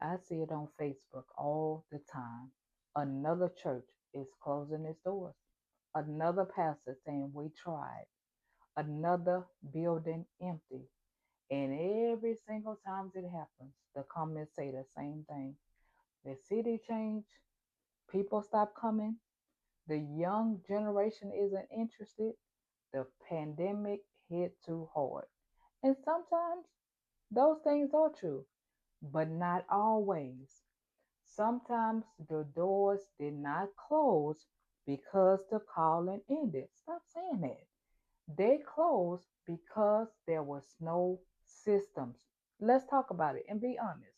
I see it on Facebook all the time. Another church is closing its doors. Another pastor saying we tried. Another building empty. And every single time it happens, the comments say the same thing. The city changed, people stop coming, the young generation isn't interested, the pandemic hit too hard. And sometimes those things are true, but not always. Sometimes the doors did not close because the calling ended. Stop saying that. They closed because there was no systems. Let's talk about it and be honest.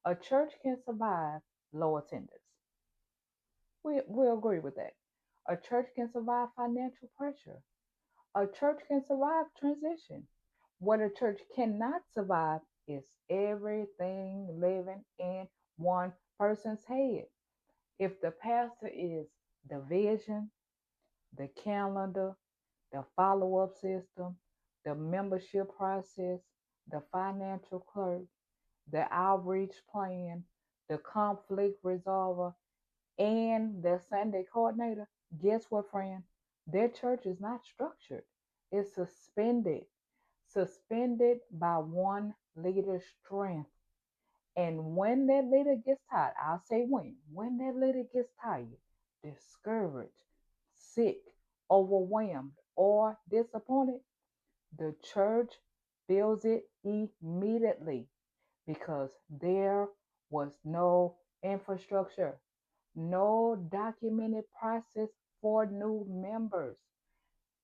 A church can survive low attendance. We agree with that. A church can survive financial pressure. A church can survive transition. What a church cannot survive is everything living in one person's head. If the pastor is the vision, the calendar, the follow up system, the membership process, the financial clerk, the outreach plan, the conflict resolver, and the Sunday coordinator, guess what, friend? Their church is not structured, it's suspended, suspended by one leader's strength. And when that leader gets tired, I'll say when that leader gets tired, discouraged, sick, overwhelmed, or disappointed, the church feels it immediately because there was no infrastructure, no documented process for new members,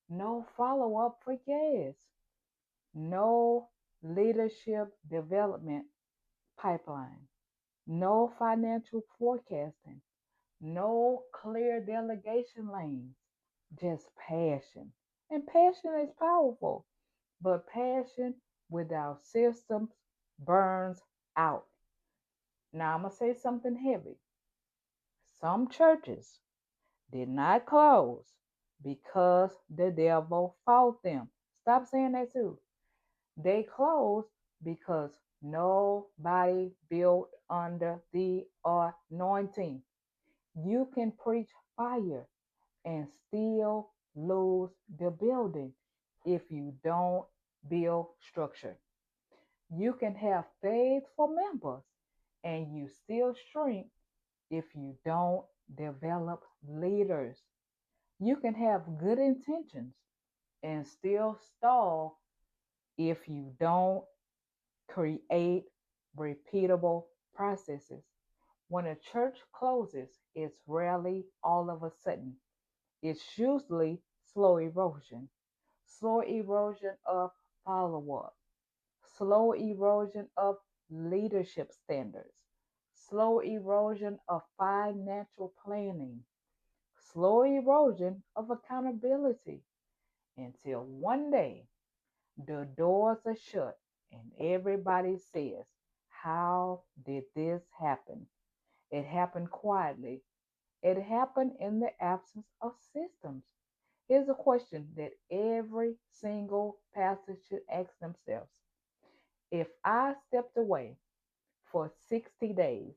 no follow up for guests, no leadership development pipeline, no financial forecasting, no clear delegation lanes, just passion. And passion is powerful, but passion without systems burns out. Now, I'm going to say something heavy. Some churches did not close because the devil fought them. Stop saying that too. They closed because nobody built under the anointing. You can preach fire and still lose the building if you don't build structure. You can have faithful members and you still shrink if you don't develop leaders. You can have good intentions and still stall if you don't create repeatable processes. When a church closes, it's rarely all of a sudden. It's usually slow erosion of follow up, slow erosion of leadership standards, slow erosion of financial planning, slow erosion of accountability until one day the doors are shut and everybody says, how did this happen? It happened quietly. It happened in the absence of systems. Here's a question that every single pastor should ask themselves. If I stepped away for 60 days,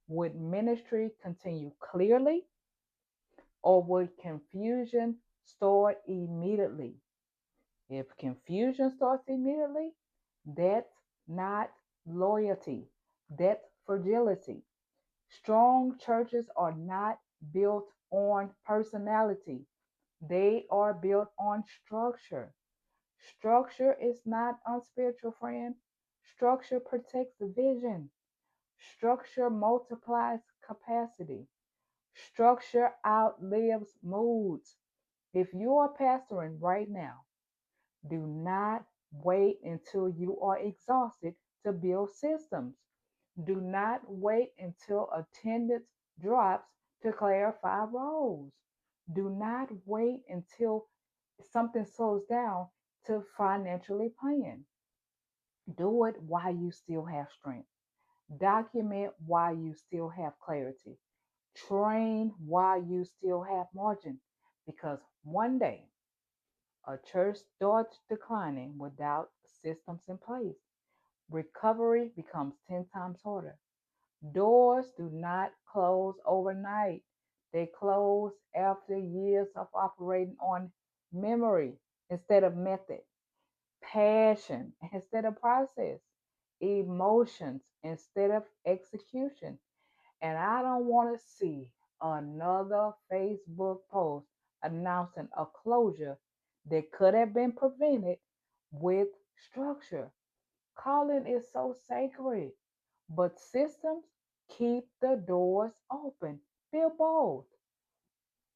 would ministry continue clearly or would confusion start immediately? If confusion starts immediately, that's not loyalty, that's fragility. Strong churches are not built on personality, they are built on structure. Structure is not unspiritual, friend. Structure protects the vision. Structure multiplies capacity. Structure outlives moods. If you are pastoring right now, do not wait until you are exhausted to build systems. Do not wait until attendance drops to clarify roles. Do not wait until something slows down to financially plan. Do it while you still have strength. Document while you still have clarity. Train while you still have margin. Because one day a church starts declining without systems in place. Recovery becomes 10 times harder. Doors do not close overnight. They close after years of operating on memory instead of method, passion instead of process, emotions instead of execution. And I don't want to see another Facebook post announcing a closure that could have been prevented with structure. Calling is so sacred, but systems keep the doors open. Feel bold.